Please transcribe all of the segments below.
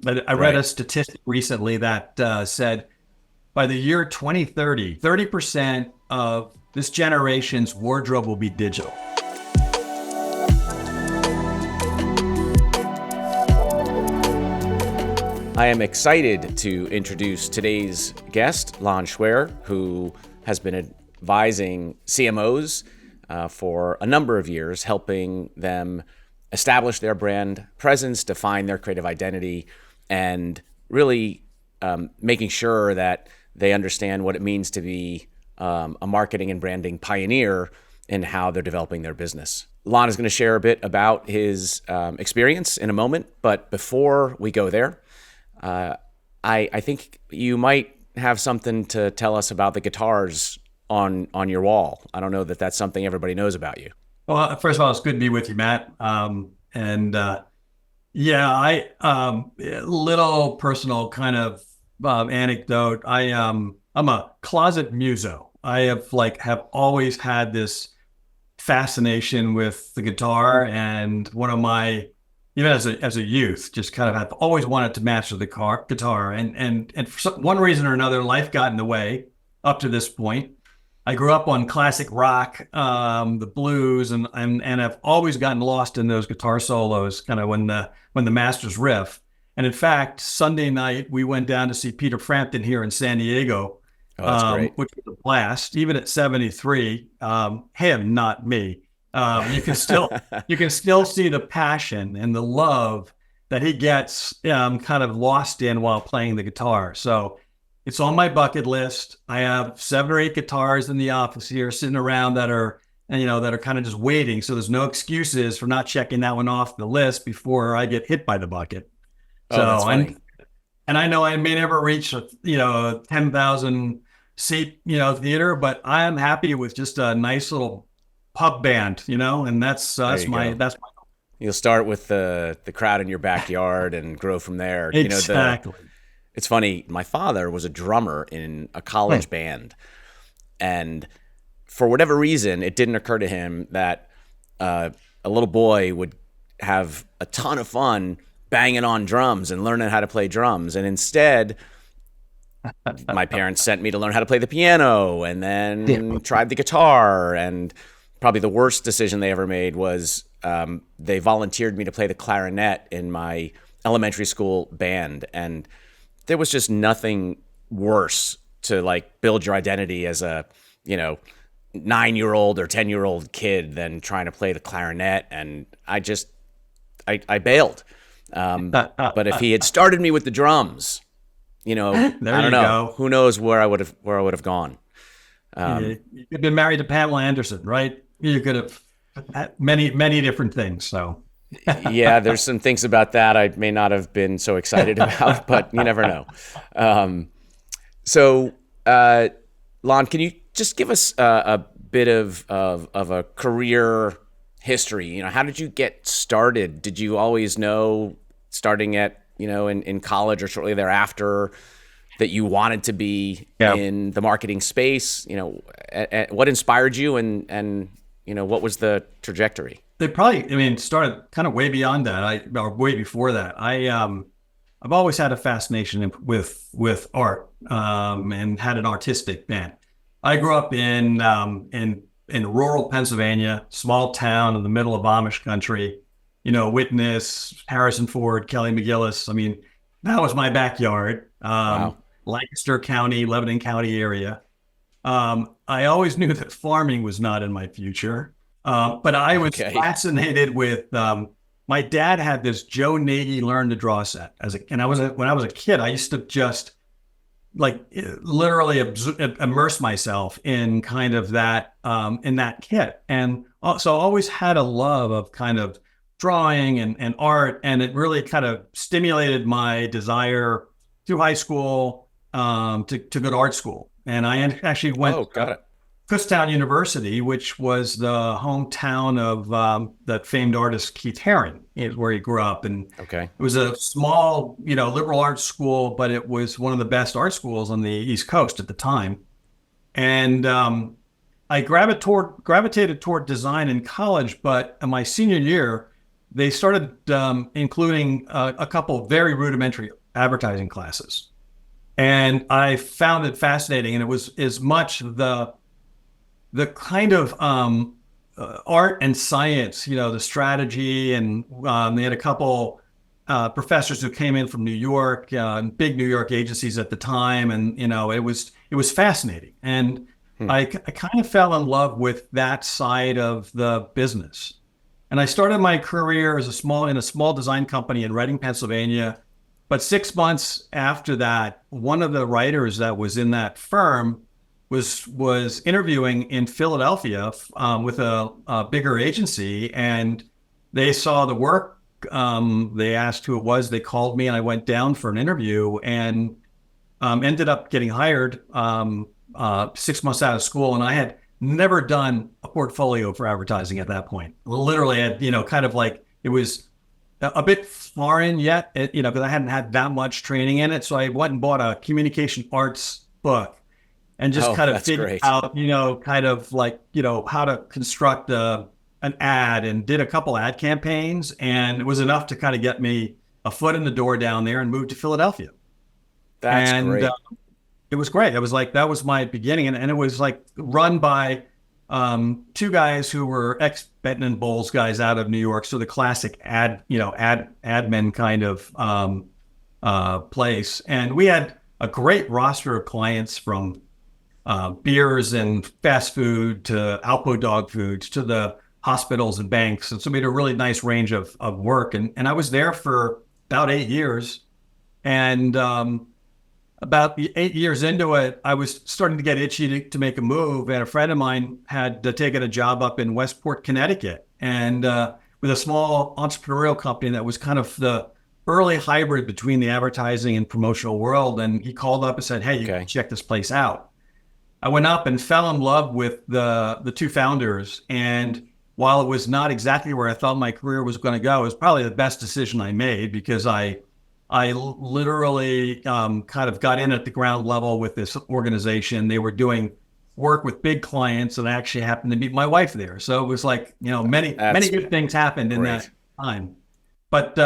But I read a Right. statistic recently that said by the year 2030, 30% of this generation's wardrobe will be digital. I am excited to introduce today's guest, Lon Schwear, who has been advising CMOs for a number of years, helping them establish their brand presence, define their creative identity, and really making sure that they understand what it means to be a marketing and branding pioneer in how they're developing their business. Lon is going to share a bit about his experience in a moment, but before we go there, I think you might have something to tell us about the guitars on your wall. I don't know that that's something everybody knows about you. Well, first of all, it's good to be with you, Matt. And yeah, little personal kind of anecdote. I'm a closet muso. I have always had this fascination with the guitar, and one of my even as a youth, just kind of have always wanted to master the guitar, and for one reason or another, life got in the way up to this point. I grew up on classic rock, the blues, and I've always gotten lost in those guitar solos, kind of when the masters riff. And in fact, Sunday night we went down to see Peter Frampton here in San Diego, Oh, that's great. which was a blast. Even at 73, him, not me. You can still you can still see the passion and the love that he gets kind of lost in while playing the guitar. So it's on my bucket list. I have 7 or 8 guitars in the office here sitting around that are, and that are kind of just waiting. So there's no excuses for not checking that one off the list before I get hit by the bucket. Oh, that's So funny. and I know I may never reach a 10,000 seat theater, but I am happy with just a nice little pub band, and There you go. that's my You'll start with the crowd in your backyard and grow from there. exactly. It's funny. My father was a drummer in a Hmm. college band, and for whatever reason, it didn't occur to him that a little boy would have a ton of fun banging on drums and learning how to play drums. And instead, my parents sent me to learn how to play the piano and Yeah. then tried the guitar. And probably the worst decision they ever made was they volunteered me to play the clarinet in my elementary school band. And there was just nothing worse to like build your identity as a, 9-year-old or 10-year-old kid than trying to play the clarinet. And I bailed. But if he had started me with the drums, I There don't you know. go. Who knows where I would have gone? You've been married to Pamela Anderson, right? You could have had many different things. So Yeah, there's some things about that I may not have been so excited about, but you never know. So, Lon, can you just give us a bit of a career history? How did you get started? Did you always know, starting at in college or shortly thereafter, that you wanted to be yeah, in the marketing space? What inspired you, and what was the trajectory? they probably. I mean, started kind of way beyond that. Or way before that. I've always had a fascination with art, and had an artistic bent. I grew up in rural Pennsylvania, small town in the middle of Amish country. Witness Harrison Ford, Kelly McGillis. I mean, that was my backyard. Wow. Lancaster County, Lebanon County area. I always knew that farming was not in my future, but I was Okay. fascinated with. My dad had this Joe Nagy Learn to Draw set and when I was a kid, I used to just like literally immerse myself in kind of that in that kit, and so I always had a love of kind of drawing and art, and it really kind of stimulated my desire through high school to go to art school. And I actually went Oh, got it. Kutztown University, which was the hometown of that famed artist Keith Haring, is where he grew up. And Okay. it was a small, liberal arts school, but it was one of the best art schools on the East Coast at the time. And I gravitated toward design in college, but in my senior year, they started including a couple very rudimentary advertising classes. And I found it fascinating. And it was as much the kind of art and science, the strategy. And they had a couple professors who came in from New York, big New York agencies at the time. And, it was fascinating. And I kind of fell in love with that side of the business. And I started my career as in a small design company in Reading, Pennsylvania. But 6 months after that, one of the writers that was in that firm was interviewing in Philadelphia with a bigger agency, and they saw the work. They asked who it was. They called me, and I went down for an interview, and ended up getting hired 6 months out of school. And I had never done a portfolio for advertising at that point. Literally, kind of like it was a bit foreign yet, because I hadn't had that much training in it. So I went and bought a communication arts book and just kind of figured great. out, kind of like, how to construct an ad, and did a couple ad campaigns. And it was enough to kind of get me a foot in the door down there and moved to Philadelphia. That's And great. it was great. It was like, that was my beginning. And it was like run by two guys who were ex Benton and Bowles guys out of New York. So the classic admin kind of place. And we had a great roster of clients, from beers and fast food to Alpo dog foods to the hospitals and banks. And so we had a really nice range of work. And I was there for about 8 years. And about 8 years into it, I was starting to get itchy to make a move. And a friend of mine had taken a job up in Westport, Connecticut, and with a small entrepreneurial company that was kind of the early hybrid between the advertising and promotional world. And he called up and said, "Hey, you can check this place out." I went up and fell in love with the two founders. And while it was not exactly where I thought my career was going to go, it was probably the best decision I made, because I literally kind of got in at the ground level with this organization. They were doing work with big clients, and I actually happened to meet my wife there. So it was like, many good things happened in that time. But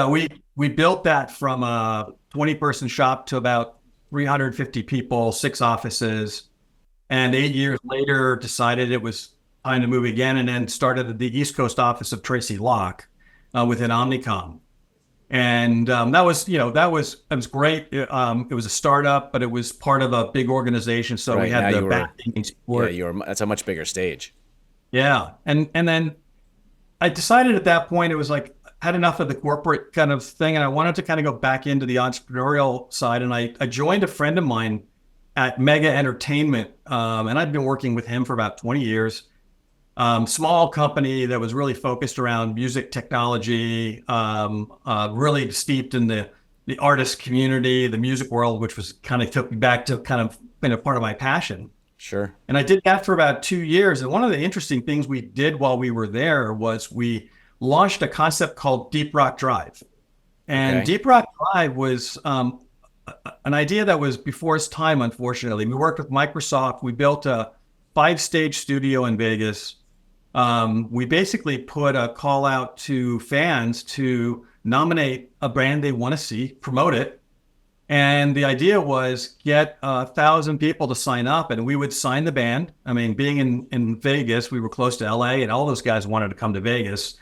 we built that from a 20-person shop to about 350 people, 6 offices, and 8 years later decided it was time to move again, and then started at the East Coast office of Tracy Locke within Omnicom. And that was great. It was a startup, but it was part of a big organization. So we had the backing support. Yeah, that's a much bigger stage. Yeah. And then I decided at that point, it was like, had enough of the corporate kind of thing. And I wanted to kind of go back into the entrepreneurial side. And I joined a friend of mine at Mega Entertainment. And I'd been working with him for about 20 years. Small company that was really focused around music technology, really steeped in the artist community, the music world, which was kind of took me back to kind of been a part of my passion. Sure. And I did that for about 2 years. And one of the interesting things we did while we were there was we launched a concept called Deep Rock Drive. And Deep Rock Drive was an idea that was before its time, unfortunately. We worked with Microsoft. We built a 5-stage studio in Vegas. We basically put a call out to fans to nominate a brand they want to see, promote it. And the idea was get 1,000 people to sign up, and we would sign the band. I mean, being in Vegas, we were close to LA, and all those guys wanted to come to Vegas.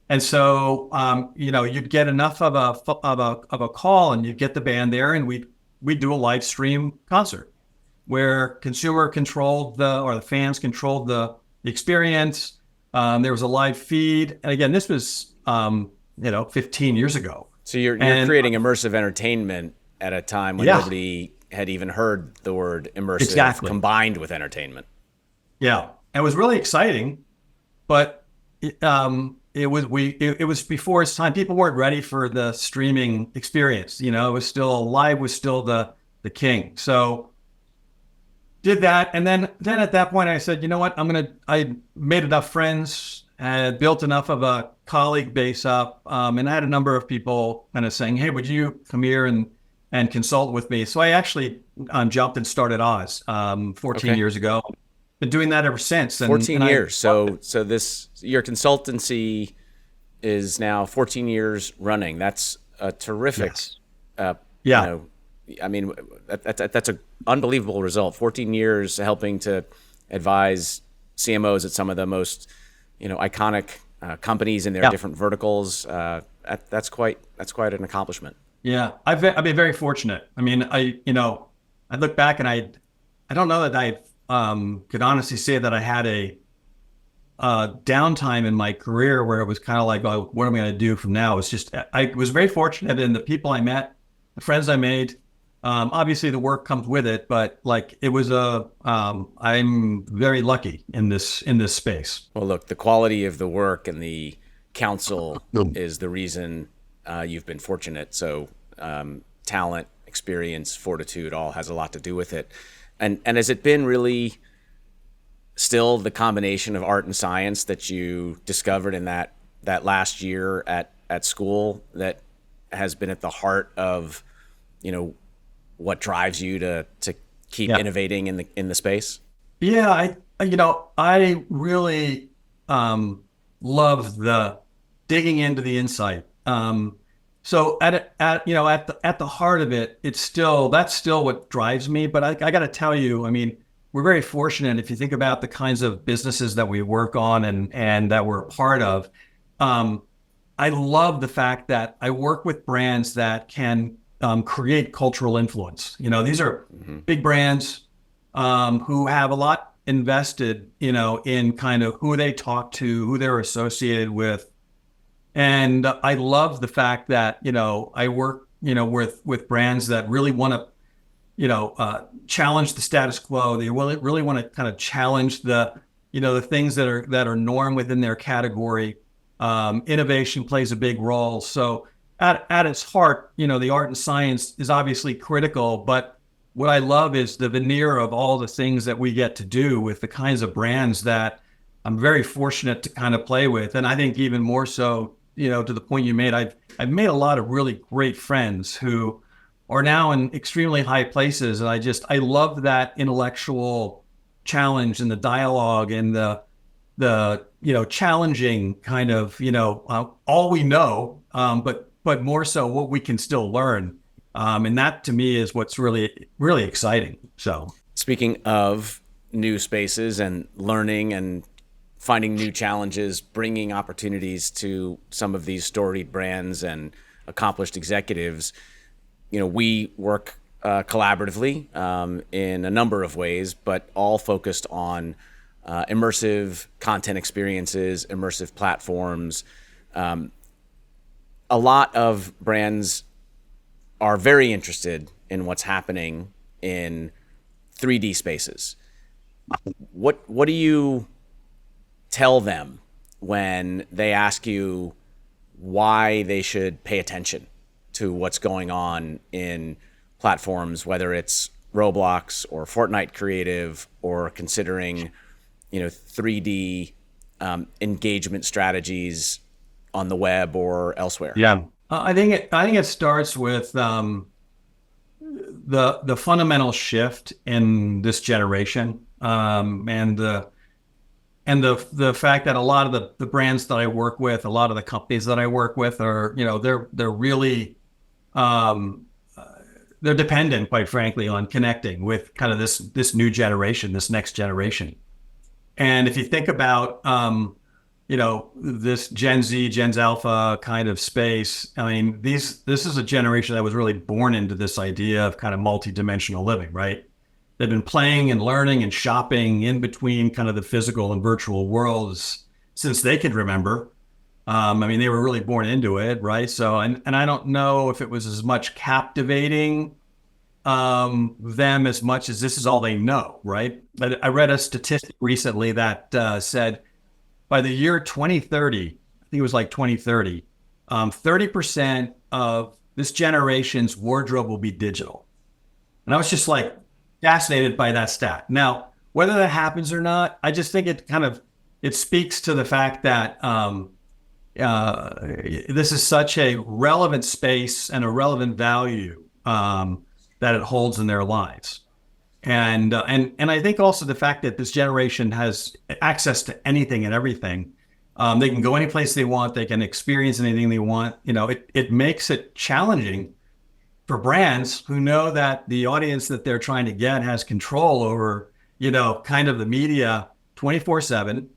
And so, you'd get enough of a call, and you'd get the band there, and we'd do a live stream concert where consumer controlled the fans controlled the experience. There was a live feed. And again, this was, 15 years ago. So you're creating immersive entertainment at a time when nobody had even heard the word immersive combined with entertainment. Yeah. And it was really exciting, but it was before its time. People weren't ready for the streaming experience. It was still live was still the king. So did that. And then at that point I said, you know what, I made enough friends, had built enough of a colleague base up. And I had a number of people kind of saying, hey, would you come here and consult with me? So I actually jumped and started Ozz 14 years ago. Been doing that ever since. 14 years. So your consultancy is now 14 years running. That's a terrific, Yes. you Yeah. know, I mean, that's an unbelievable result. 14 years helping to advise CMOs at some of the most, iconic companies in their Yeah. different verticals. That's quite an accomplishment. Yeah. I've been very fortunate. I mean, I look back and I don't know that I could honestly say that I had a downtime in my career where it was kind of like, oh, what am I going to do from now? It's just, I was very fortunate in the people I met, the friends I made. Obviously the work comes with it, but like it was I'm very lucky in this space. Well, look, the quality of the work and the counsel Mm. is the reason you've been fortunate. So, talent, experience, fortitude, all has a lot to do with it. And has it been really still the combination of art and science that you discovered in that last year at school that has been at the heart of, what drives you to keep Yeah. innovating in the space? Yeah. I really love the digging into the insight. So at the heart of it, that's still what drives me. But I got to tell you, I mean, we're very fortunate if you think about the kinds of businesses that we work on and that we're a part of. Um, I love the fact that I work with brands that can create cultural influence. These are big brands who have a lot invested, in kind of who they talk to, who they're associated with. And I love the fact that, I work, with brands that really want to, challenge the status quo. They really want to kind of challenge the things that are norm within their category. Innovation plays a big role. So at its heart, the art and science is obviously critical, but what I love is the veneer of all the things that we get to do with the kinds of brands that I'm very fortunate to kind of play with. And I think even more so, to the point you made, I've made a lot of really great friends who are now in extremely high places. And I love that intellectual challenge and the dialogue and the challenging kind of, all we know, but more so what we can still learn. And that to me is what's really, really exciting. So, Speaking of new spaces and learning and finding new challenges, bringing opportunities to some of these storied brands and accomplished executives, we work collaboratively in a number of ways, but all focused on immersive content experiences, immersive platforms. A lot of brands are very interested in what's happening in 3D spaces. What do you tell them when they ask you why they should pay attention to what's going on in platforms, whether it's Roblox or Fortnite Creative or considering, 3D engagement strategies on the web or elsewhere? yeah, I think it starts with the fundamental shift in this generation, and the fact that a lot of the brands that I work with, a lot of the companies that I work with are, they're really they're dependent, quite frankly, on connecting with kind of this new generation, this next generation. And if you think about this Gen Z, Gen Alpha kind of space, I mean, this is a generation that was really born into this idea of kind of multi-dimensional living, right? They've been playing and learning and shopping in between kind of the physical and virtual worlds since they could remember. I mean, they were really born into it, right? So, and I don't know if it was as much captivating them as much as this is all they know, right? But I read a statistic recently that said by the year 2030, I think it was like 2030, 30% of this generation's wardrobe will be digital. And I was just like fascinated by that stat. Now, whether that happens or not, I just think it speaks to the fact that this is such a relevant space and a relevant value that it holds in their lives. And I think also the fact that this generation has access to anything and everything They can go any place they want. They can experience anything they want. It makes it challenging for brands who know that the audience that they're trying to get has control over, kind of the media 24/7,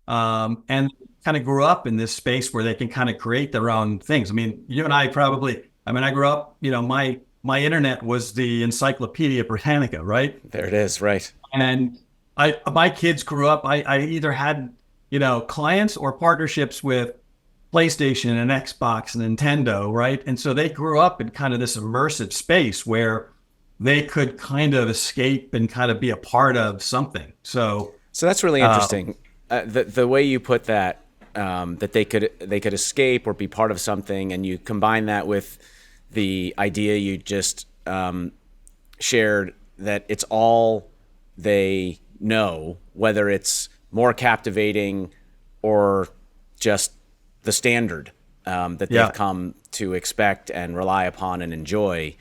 and kind of grew up in this space where they can kind of create their own things. I mean, you and I probably, I grew up, my internet was the Encyclopedia Britannica, right? There it is, right? And my kids grew up, I either had, clients or partnerships with PlayStation and Xbox and Nintendo, right? And so they grew up in kind of this immersive space where they could kind of escape and kind of be a part of something. So that's really interesting. The way you put that, that they could escape or be part of something, and you combine that with the idea you just shared, that it's all they know, whether it's more captivating or just the standard that they've come to expect and rely upon and enjoy.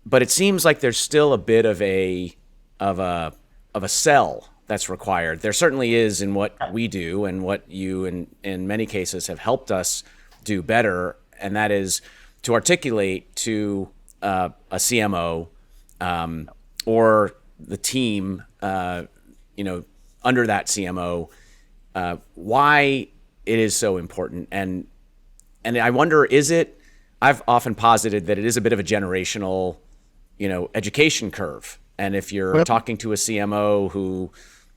But it seems like there's still a bit of a sell that's required. There certainly is in what we do and what you in many cases have helped us do better, and that is to articulate to a CMO or the team, under that CMO, why it is so important. And I wonder, I've often posited that it is a bit of a generational, education curve. And if you're talking to a CMO who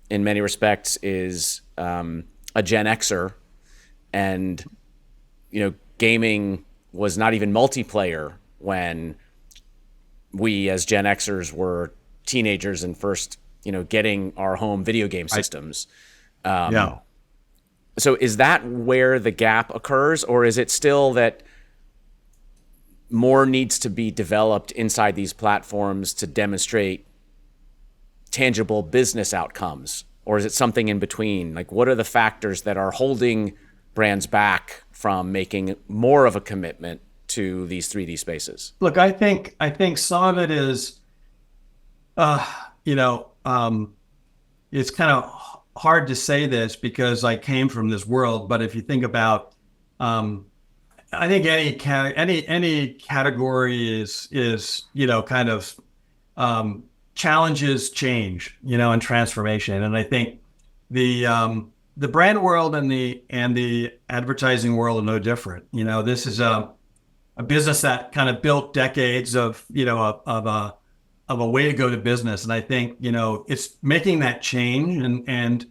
in many respects is a Gen Xer, and, gaming was not even multiplayer when we as Gen Xers were teenagers and first, getting our home video game systems. So is that where the gap occurs, or is it still that more needs to be developed inside these platforms to demonstrate tangible business outcomes? Or is it something in between? Like, what are the factors that are holding brands back from making more of a commitment to these 3D spaces? Look, I think some of it is, it's kind of hard to say this because I came from this world, but if you think about, I think any category is kind of challenges change, and transformation, and I think the brand world and the advertising world are no different. This is a business that kind of built decades of a way to go to business, and I think it's making that change and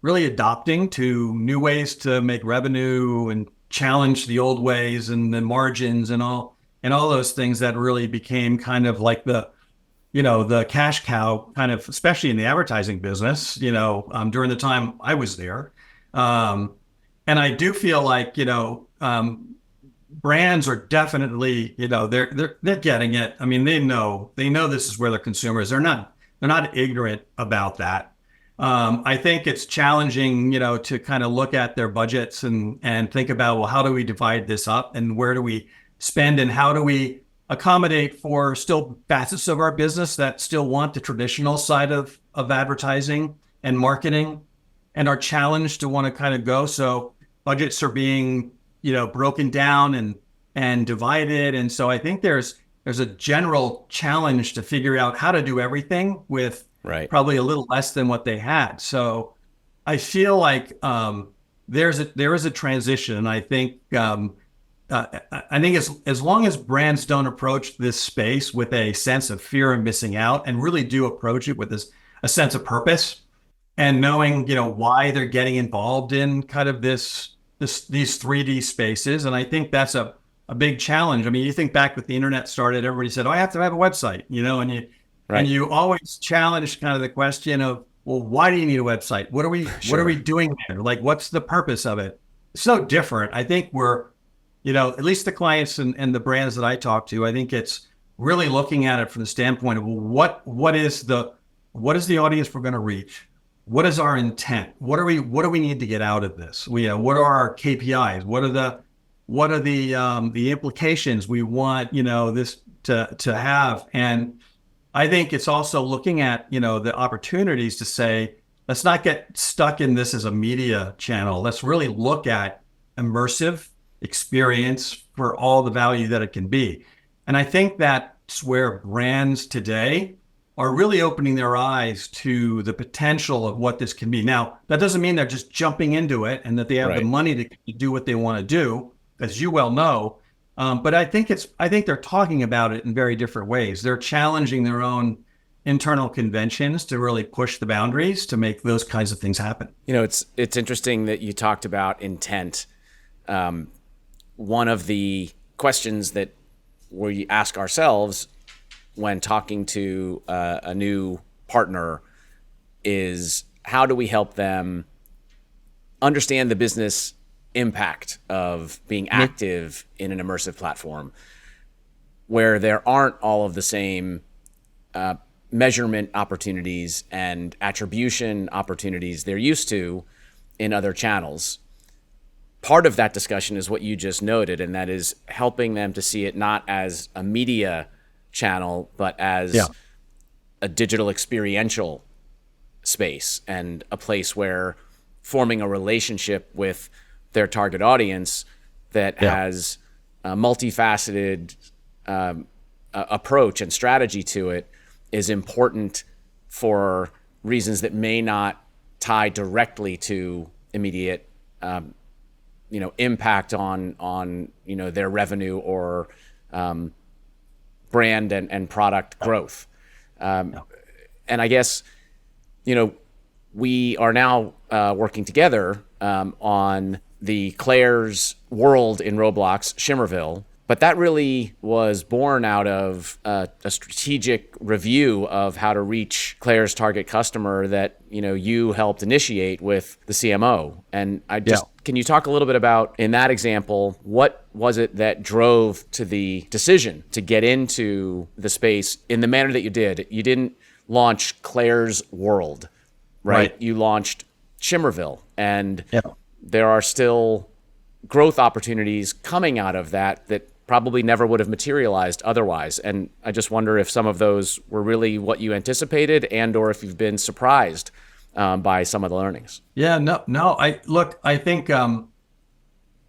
really adopting to new ways to make revenue and challenge the old ways and the margins and all those things that really became kind of like the cash cow, kind of, especially in the advertising business, during the time I was there. And I do feel like, brands are definitely, they're getting it. I mean, they know this is where the consumer is. They're not ignorant about that. I think it's challenging, to kind of look at their budgets and think about, well, how do we divide this up and where do we spend and how do we accommodate for still facets of our business that still want the traditional side of advertising and marketing and are challenged to want to kind of go. So budgets are being, broken down and divided. And so I think there's a general challenge to figure out how to do everything with probably a little less than what they had. So I feel like there is a transition. And I think as long as brands don't approach this space with a sense of fear of missing out and really do approach it with a sense of purpose and knowing, why they're getting involved in kind of these 3D spaces. And I think that's a big challenge. I mean, you think back when the internet started, everybody said, I have to have a website, and you always challenge kind of the question of, well, why do you need a website? What are we doing there? Like, what's the purpose of it? It's so different. I think we're, at least the clients and the brands that I talk to, I think it's really looking at it from the standpoint of, well, what is the audience we're going to reach? What is our intent? What do we need to get out of this? What are our KPIs? What are the implications we want, this to have? And I think it's also looking at, the opportunities to say, let's not get stuck in this as a media channel. Let's really look at immersive experience for all the value that it can be. And I think that's where brands today are really opening their eyes to the potential of what this can be. Now, that doesn't mean they're just jumping into it and that they have the Right. money to do what they want to do, as you well know. But I think they're talking about it in very different ways. They're challenging their own internal conventions to really push the boundaries to make those kinds of things happen. It's interesting that you talked about intent. One of the questions that we ask ourselves when talking to a new partner is, how do we help them understand the business impact of being active in an immersive platform where there aren't all of the same measurement opportunities and attribution opportunities they're used to in other channels. Part of that discussion is what you just noted, and that is helping them to see it not as a media channel, but as a digital experiential space and a place where forming a relationship with their target audience that has a multifaceted approach and strategy to it is important for reasons that may not tie directly to immediate impact on their revenue or brand and product growth. And I guess, we are now working together on the Claire's world in Roblox, Shimmerville. But that really was born out of a strategic review of how to reach Claire's target customer that, you helped initiate with the CMO. And can you talk a little bit about, in that example, what was it that drove to the decision to get into the space in the manner that you did? You didn't launch Claire's World, right? You launched Shimmerville, and there are still growth opportunities coming out of that probably never would have materialized otherwise. And I just wonder if some of those were really what you anticipated, and or if you've been surprised by some of the learnings. Yeah, no. I think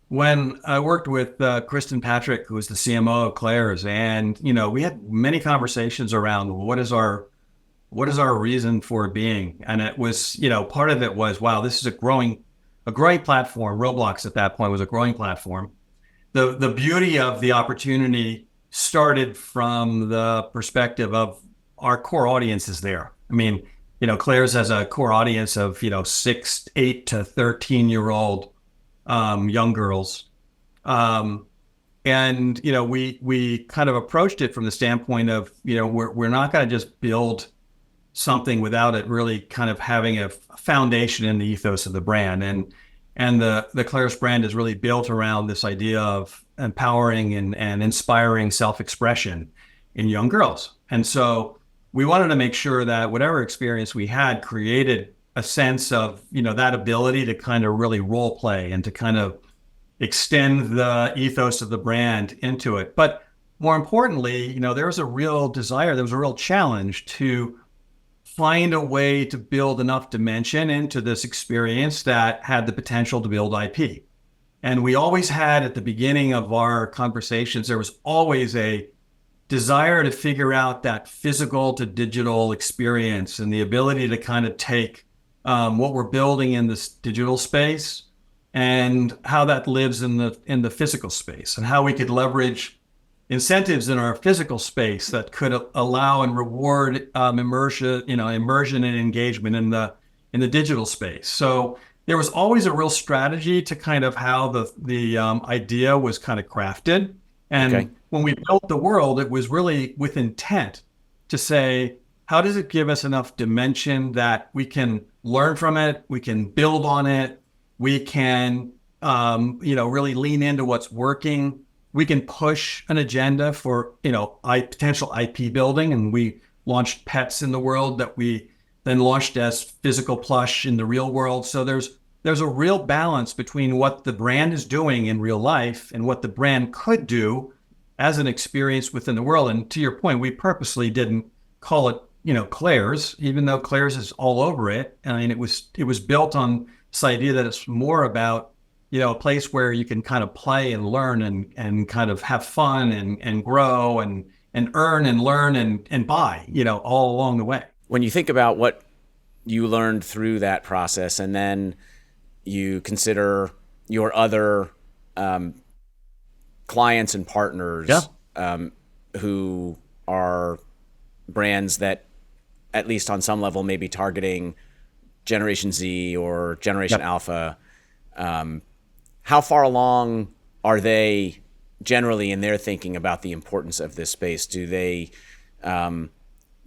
when I worked with Kristen Patrick, who was the CMO of Claire's, and we had many conversations around what is our reason for being, and it was part of it was, wow, this is a growing platform. Roblox at that point was a growing platform. The beauty of the opportunity started from the perspective of our core audience is there. I mean, Claire's has a core audience of 8 to 13-year-old young girls, and we kind of approached it from the standpoint of we're not going to just build something without it really kind of having a foundation in the ethos of the brand. And the Claire's brand is really built around this idea of empowering and inspiring self-expression in young girls. And so we wanted to make sure that whatever experience we had created a sense of, that ability to kind of really role play and to kind of extend the ethos of the brand into it. But more importantly, there was a real desire, there was a real challenge to find a way to build enough dimension into this experience that had the potential to build IP. And we always had, at the beginning of our conversations, there was always a desire to figure out that physical to digital experience and the ability to kind of take what we're building in this digital space and how that lives in the physical space, and how we could leverage incentives in our physical space that could allow and reward immersion and engagement in the digital space. So there was always a real strategy to kind of how the idea was kind of crafted. And when we built the world, it was really with intent to say, how does it give us enough dimension that we can learn from it, we can build on it, we can really lean into what's working. We can push an agenda for, potential IP building. And we launched pets in the world that we then launched as physical plush in the real world. So there's a real balance between what the brand is doing in real life and what the brand could do as an experience within the world. And to your point, we purposely didn't call it Claire's, even though Claire's is all over it. I mean, it was built on this idea that it's more about, a place where you can kind of play and learn and kind of have fun and grow and earn and learn and buy, all along the way. When you think about what you learned through that process, and then you consider your other clients and partners, Yeah. who are brands that, at least on some level, may be targeting Generation Z or Generation Yep. Alpha. How far along are they generally in their thinking about the importance of this space? Do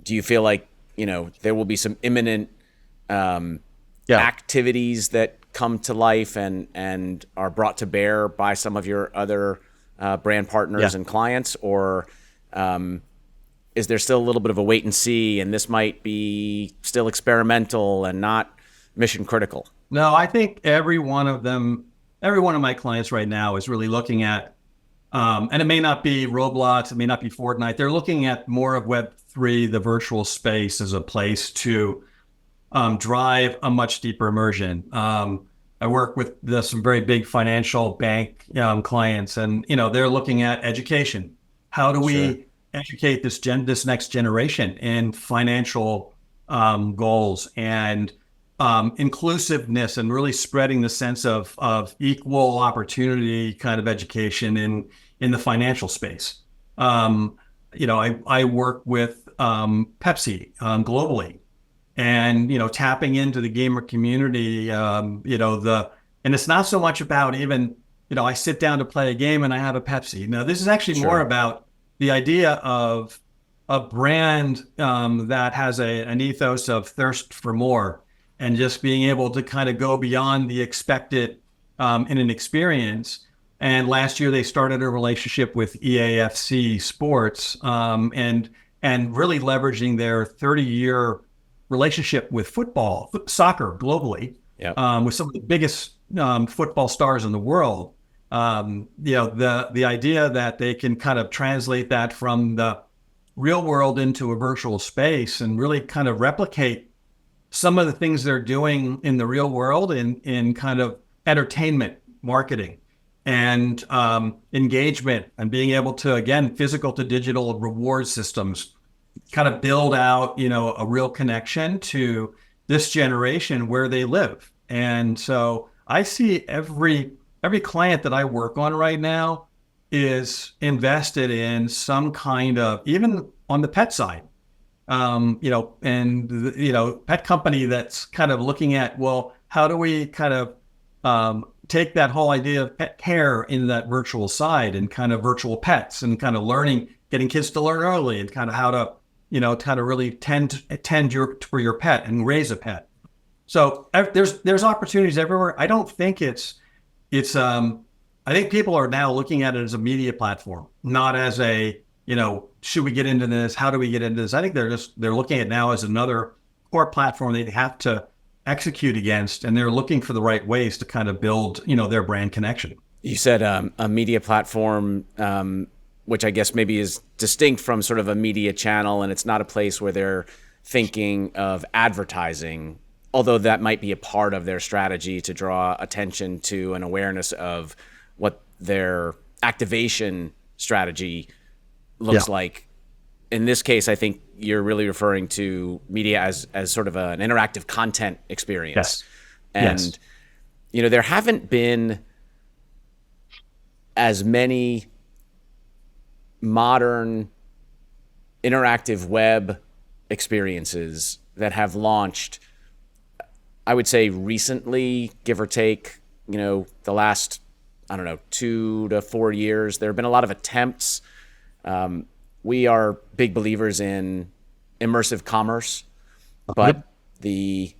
you feel like, there will be some imminent Yeah. activities that come to life and are brought to bear by some of your other brand partners Yeah. and clients, or is there still a little bit of a wait and see, and this might be still experimental and not mission critical? No, I think every one of them, every one of my clients right now is really looking at, and it may not be Roblox, it may not be Fortnite. They're looking at more of Web3, the virtual space, as a place to drive a much deeper immersion. I work with some very big financial bank clients, and they're looking at education. How do Sure. we educate this next generation in financial goals and inclusiveness, and really spreading the sense of equal opportunity kind of education in the financial space. I work with Pepsi globally, and tapping into the gamer community. And it's not so much about even I sit down to play a game and I have a Pepsi. Now this is actually more Sure. about the idea of a brand that has an ethos of thirst for more, and just being able to kind of go beyond the expected in an experience. And last year they started a relationship with EAFC Sports, and really leveraging their 30-year relationship with soccer globally, Yep. with some of the biggest football stars in the world. The idea that they can kind of translate that from the real world into a virtual space and really kind of replicate some of the things they're doing in the real world in kind of entertainment marketing and engagement, and being able to, again, physical to digital reward systems, kind of build out, a real connection to this generation where they live. And so I see every client that I work on right now is invested in some kind of, even on the pet side, pet company that's kind of looking at, well, how do we kind of take that whole idea of pet care in that virtual side, and kind of virtual pets, and kind of learning, getting kids to learn early, and kind of how to, kind of really tend for your pet and raise a pet. So there's opportunities everywhere. I don't think it's I think people are now looking at it as a media platform, not as a, should we get into this? How do we get into this? I think they're looking at it now as another core platform they have to execute against, and they're looking for the right ways to kind of build, their brand connection. You said a media platform, which I guess maybe is distinct from sort of a media channel, and it's not a place where they're thinking of advertising, although that might be a part of their strategy to draw attention to an awareness of what their activation strategy looks like. In this case, I think you're really referring to media as sort of an interactive content experience. Yes. And, Yes. There haven't been as many modern interactive web experiences that have launched, I would say recently, give or take, the last, 2 to 4 years. There have been a lot of attempts. We are big believers in immersive commerce, but the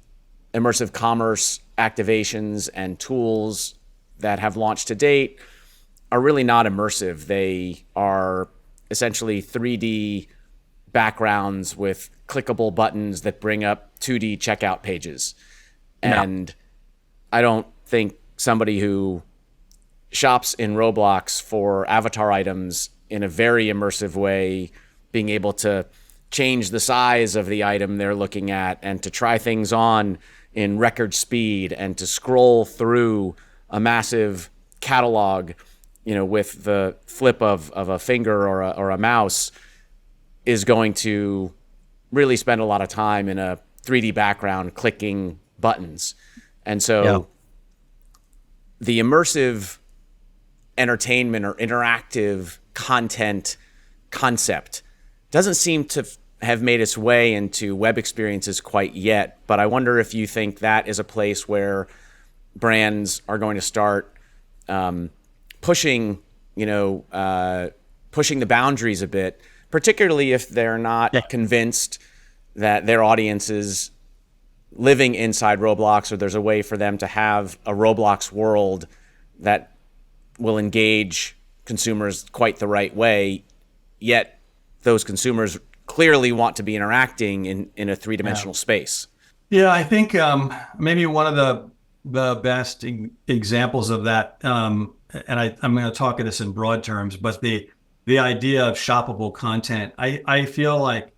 immersive commerce activations and tools that have launched to date are really not immersive. They are essentially 3D backgrounds with clickable buttons that bring up 2D checkout pages. And I don't think somebody who shops in Roblox for avatar items in a very immersive way, being able to change the size of the item they're looking at, and to try things on in record speed, and to scroll through a massive catalog, with the flip of a finger or a mouse, is going to really spend a lot of time in a 3D background clicking buttons. And so the immersive entertainment or interactive content concept doesn't seem to have made its way into web experiences quite yet. But I wonder if you think that is a place where brands are going to start pushing the boundaries a bit, particularly if they're not convinced that their audience is living inside Roblox, or there's a way for them to have a Roblox world that will engage consumers quite the right way, yet those consumers clearly want to be interacting in a three-dimensional space. Yeah, I think maybe one of the best examples of that, and I'm going to talk of this in broad terms, but the idea of shoppable content, I feel like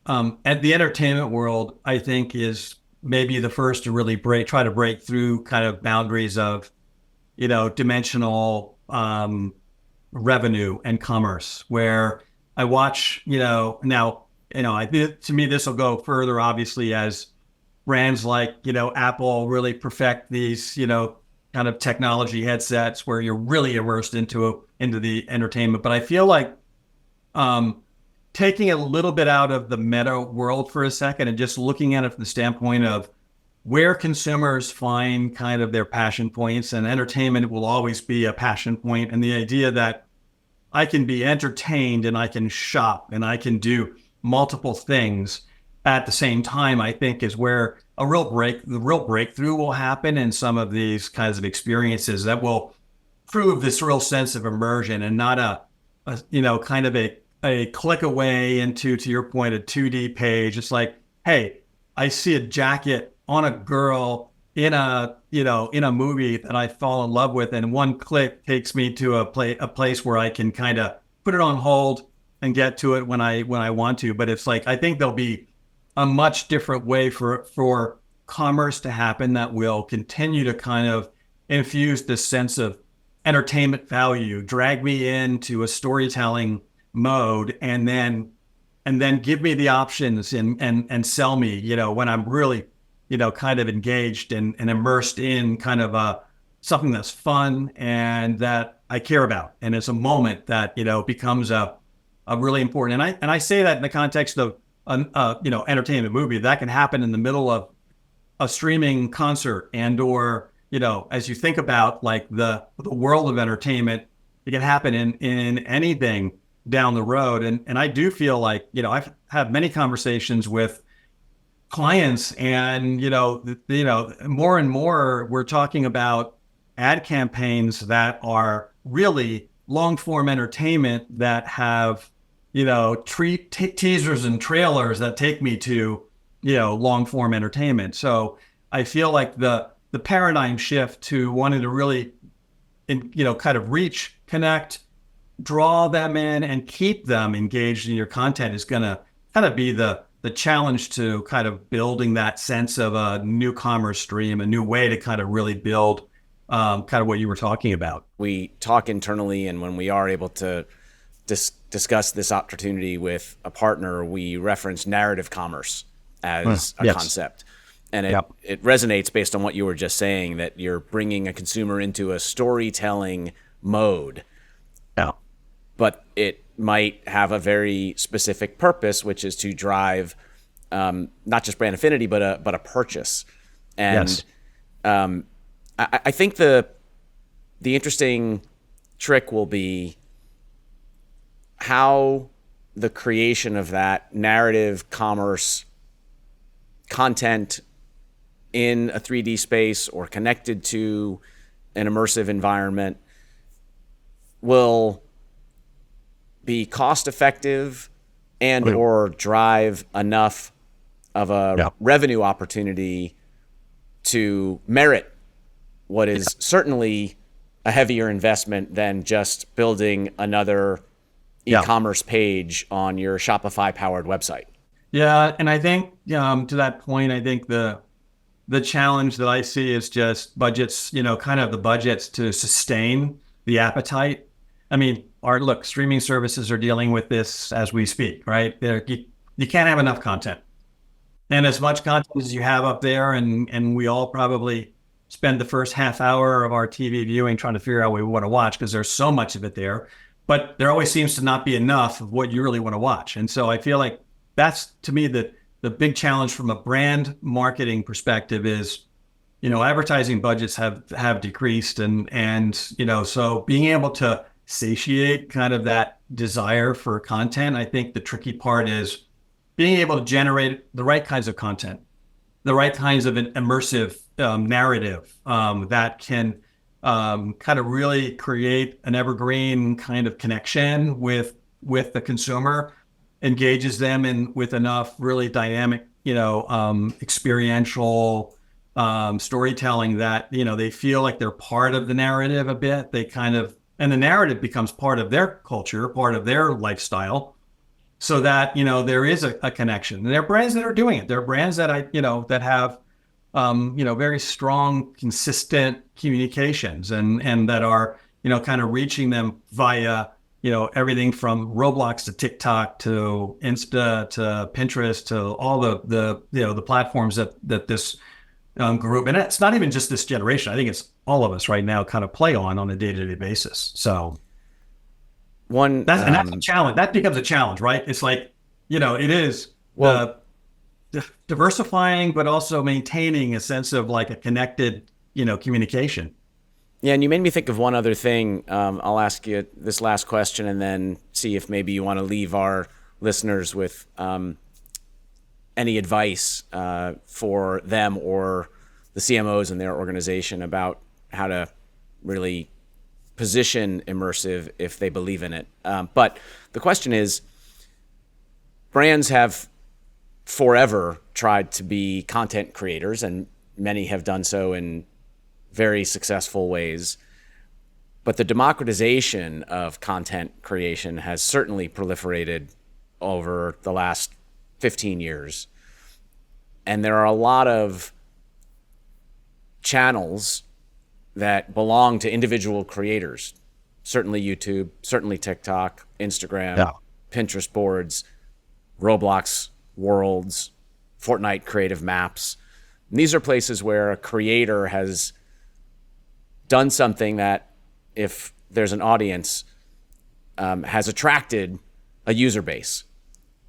at the entertainment world, I think is maybe the first to really try to break through kind of boundaries of, dimensional revenue and commerce, where I watch, to me, this will go further, obviously, as brands like, Apple really perfect these, kind of technology headsets where you're really immersed into the entertainment. But I feel like taking a little bit out of the meta world for a second and just looking at it from the standpoint of where consumers find kind of their passion points, and entertainment will always be a passion point. And the idea that I can be entertained and I can shop and I can do multiple things at the same time, I think is where the real breakthrough will happen in some of these kinds of experiences that will prove this real sense of immersion, and not kind of a click away into, to your point, a 2D page. It's like, hey, I see a jacket on a girl in a movie that I fall in love with, and one click takes me to a place where I can kind of put it on hold and get to it when I want to. But it's like, I think there'll be a much different way for commerce to happen that will continue to kind of infuse this sense of entertainment value, drag me into a storytelling mode, and then give me the options and sell me, when I'm really, kind of engaged and immersed in kind of something that's fun and that I care about. And it's a moment that, becomes a really important. And I say that in the context of entertainment movie that can happen in the middle of a streaming concert, or, as you think about like the world of entertainment, it can happen in anything down the road. And I do feel like, I've had many conversations with clients, and, more and more we're talking about ad campaigns that are really long form entertainment that have, teasers and trailers that take me to, long form entertainment. So I feel like the paradigm shift to wanting to really, kind of reach, connect, draw them in, and keep them engaged in your content is going to kind of be the challenge to kind of building that sense of a new commerce stream, a new way to kind of really build kind of what you were talking about. We talk internally, and when we are able to discuss this opportunity with a partner, we reference narrative commerce as a concept. And it resonates based on what you were just saying, that you're bringing a consumer into a storytelling mode. Yeah. But it might have a very specific purpose, which is to drive not just brand affinity, but a purchase. And I think the interesting trick will be how the creation of that narrative commerce content in a 3D space or connected to an immersive environment will be cost effective and or drive enough of a revenue opportunity to merit what is certainly a heavier investment than just building another e-commerce page on your Shopify powered website. Yeah, and I think to that point, I think the challenge that I see is just budgets, kind of the budgets to sustain the appetite. I mean, our look, streaming services are dealing with this as we speak, right? You can't have enough content. And as much content as you have up there, and we all probably spend the first half hour of our TV viewing trying to figure out what we want to watch because there's so much of it there. But there always seems to not be enough of what you really want to watch. And so I feel like that's to me the big challenge from a brand marketing perspective is, advertising budgets have decreased and so being able to satiate kind of that desire for content, I think the tricky part is being able to generate the right kinds of content, the right kinds of an immersive narrative that can kind of really create an evergreen kind of connection with the consumer, engages them in with enough really dynamic, experiential storytelling that they feel like they're part of the narrative a bit. They kind of and the narrative becomes part of their culture, part of their lifestyle so that there is a connection. And there are brands that are doing it. There are brands that that have very strong, consistent communications and that are kind of reaching them via everything from Roblox to TikTok to Insta to Pinterest to all the platforms that this group, and it's not even just this generation. I think it's all of us right now kind of play on a day-to-day basis. So that's a challenge. That becomes a challenge, right? It's like, it is Well, diversifying, but also maintaining a sense of like a connected, communication. yeah, and you made me think of one other thing. I'll ask you this last question and then see if maybe you want to leave our listeners with any advice for them or the CMOs in their organization about how to really position immersive if they believe in it. But the question is, brands have forever tried to be content creators, and many have done so in very successful ways. But the democratization of content creation has certainly proliferated over the last 15 years. And there are a lot of channels that belong to individual creators. Certainly YouTube, certainly TikTok, Instagram, Yeah. Pinterest boards, Roblox worlds, Fortnite creative maps. And these are places where a creator has done something that, if there's an audience, has attracted a user base.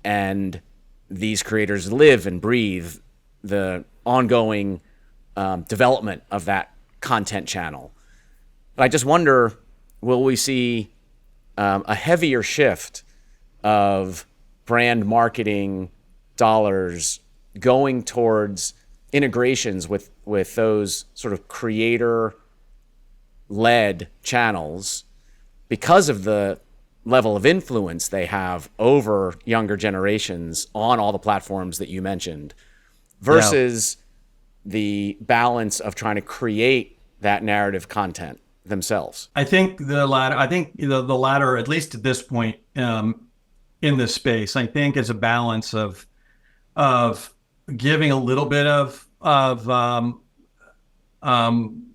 And these creators live and breathe the ongoing development of that content channel. But I just wonder, will we see a heavier shift of brand marketing dollars going towards integrations with those sort of creator-led channels because of the level of influence they have over younger generations on all the platforms that you mentioned, versus the balance of trying to create that narrative content themselves? I think the latter. I think the latter, at least at this point in this space, I think is a balance of giving a little bit of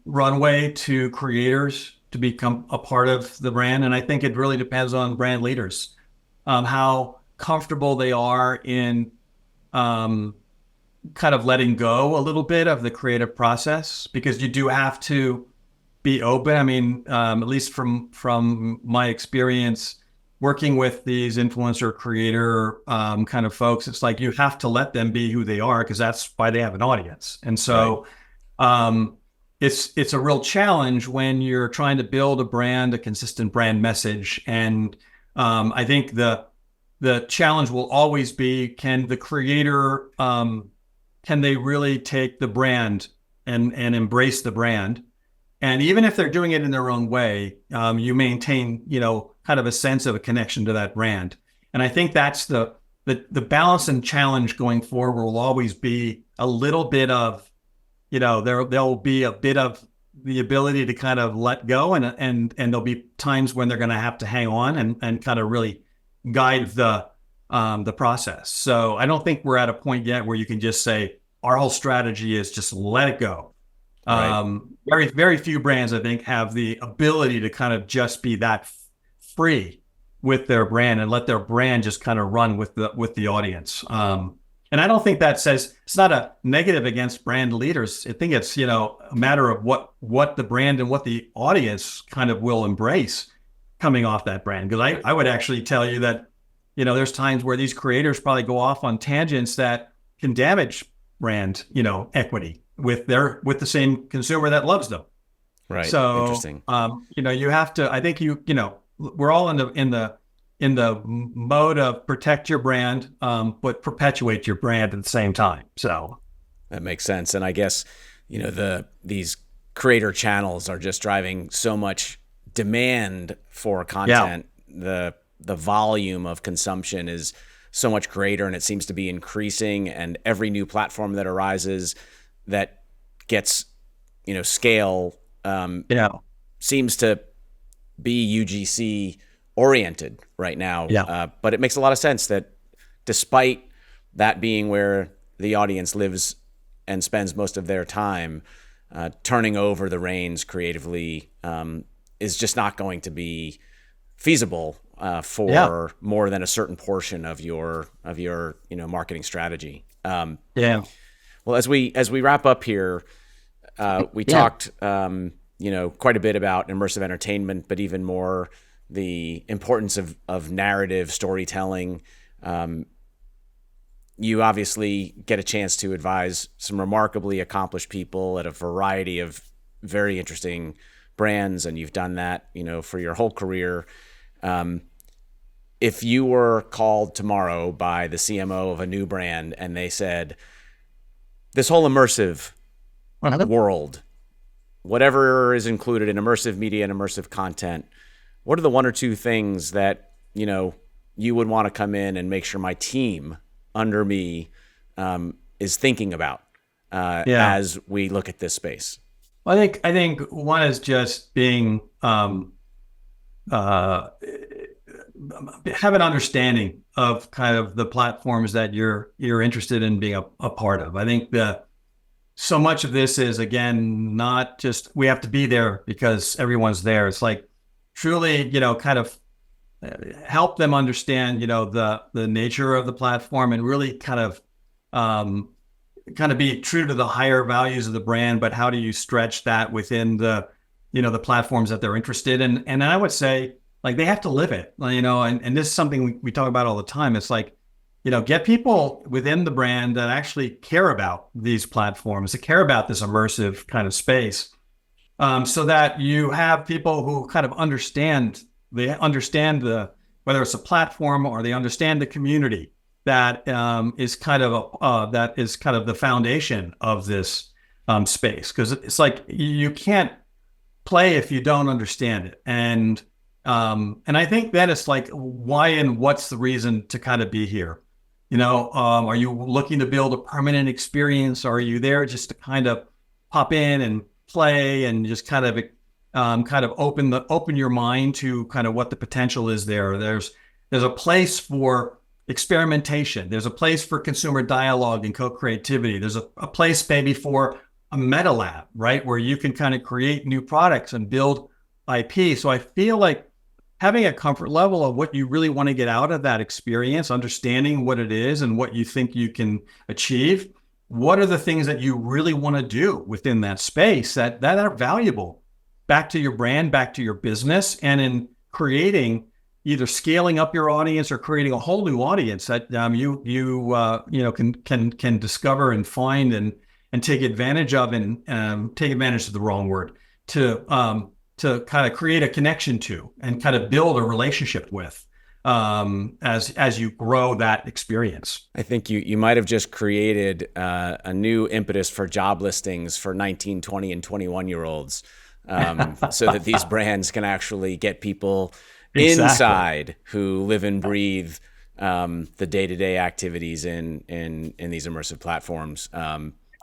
runway to creators to become a part of the brand, and I think it really depends on brand leaders, how comfortable they are in kind of letting go a little bit of the creative process, because you do have to be open. I mean, at least from my experience working with these influencer creator kind of folks, it's like you have to let them be who they are because that's why they have an audience. And so it's a real challenge when you're trying to build a brand, a consistent brand message. And I think the challenge will always be, can the creator can they really take the brand and embrace the brand? And even if they're doing it in their own way, you maintain, kind of a sense of a connection to that brand. And I think that's the balance and challenge going forward will always be a little bit of, there'll be a bit of the ability to kind of let go, and there'll be times when they're going to have to hang on and kind of really guide the the process. So I don't think we're at a point yet where you can just say our whole strategy is just let it go. Right. Very, very few brands, I think, have the ability to kind of just be that free with their brand and let their brand just kind of run with the audience. And I don't think that says it's not a negative against brand leaders. I think it's, a matter of what the brand and what the audience kind of will embrace coming off that brand. Because I would actually tell you that, there's times where these creators probably go off on tangents that can damage brand, equity with the same consumer that loves them. Right. So, Interesting. you have to, I think we're all in the mode of protect your brand, but perpetuate your brand at the same time. So That makes sense. And I guess, these creator channels are just driving so much demand for content. The volume of consumption is so much greater, and it seems to be increasing. And every new platform that arises that gets, scale, seems to be UGC oriented right now. But it makes a lot of sense that despite that being where the audience lives and spends most of their time, turning over the reins creatively is just not going to be feasible for more than a certain portion of your marketing strategy. Well, as we wrap up here, we talked quite a bit about immersive entertainment, but even more the importance of narrative storytelling. You obviously get a chance to advise some remarkably accomplished people at a variety of very interesting brands, and you've done that, for your whole career. If you were called tomorrow by the CMO of a new brand and they said, this whole immersive world, whatever is included in immersive media and immersive content, what are the one or two things that, you would want to come in and make sure my team under me is thinking about as we look at this space? I think one is just being have an understanding of kind of the platforms that you're interested in being a part of. I think that so much of this is, again, not just we have to be there because everyone's there. It's like truly, kind of help them understand, the nature of the platform and really kind of be true to the higher values of the brand, but how do you stretch that within the platforms that they're interested in? And I would say, like, they have to live it, and this is something we talk about all the time. It's like, get people within the brand that actually care about these platforms, that care about this immersive kind of space, so that you have people who kind of understand whether it's a platform or they understand the community that is kind of the foundation of this space. Because it's like you can't play if you don't understand it. And I think that it's like, why and what's the reason to kind of be here? Are you looking to build a permanent experience? Or are you there just to kind of pop in and play and just kind of open your mind to kind of what the potential is there? There's a place for experimentation. There's a place for consumer dialogue and co-creativity. There's a place maybe for a meta lab, right? Where you can kind of create new products and build IP. So I feel like having a comfort level of what you really want to get out of that experience, understanding what it is and what you think you can achieve. What are the things that you really want to do within that space that are valuable back to your brand, back to your business, and in creating either scaling up your audience or creating a whole new audience that can discover and find and take advantage of, and take advantage of the wrong word, to kind of create a connection to and kind of build a relationship with as you grow that experience. I think you might have just created a new impetus for job listings for 19, 20, and 21-year-olds, so that these brands can actually get people inside who live and breathe the day-to-day activities in these immersive platforms.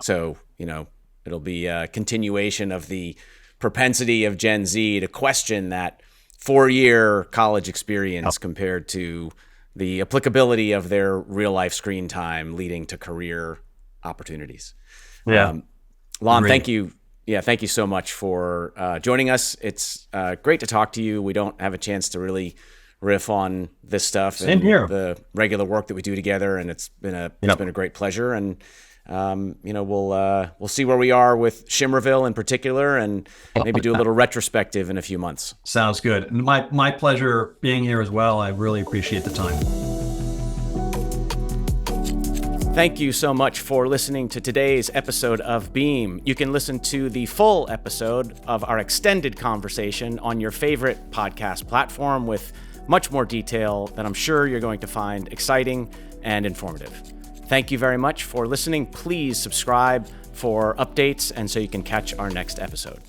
So it'll be a continuation of the propensity of Gen Z to question that 4-year college experience compared to the applicability of their real life screen time leading to career opportunities. Yeah. Lon, Agreed. thank you. Yeah, thank you so much for joining us. It's great to talk to you. We don't have a chance to really riff on this stuff Same and here. the regular work that we do together, and it's been a great pleasure. And we'll see where we are with Shimmerville in particular, and maybe do a little retrospective in a few months. Sounds good. And my pleasure being here as well. I really appreciate the time. Thank you so much for listening to today's episode of Beam. You can listen to the full episode of our extended conversation on your favorite podcast platform with much more detail that I'm sure you're going to find exciting and informative. Thank you very much for listening. Please subscribe for updates and so you can catch our next episode.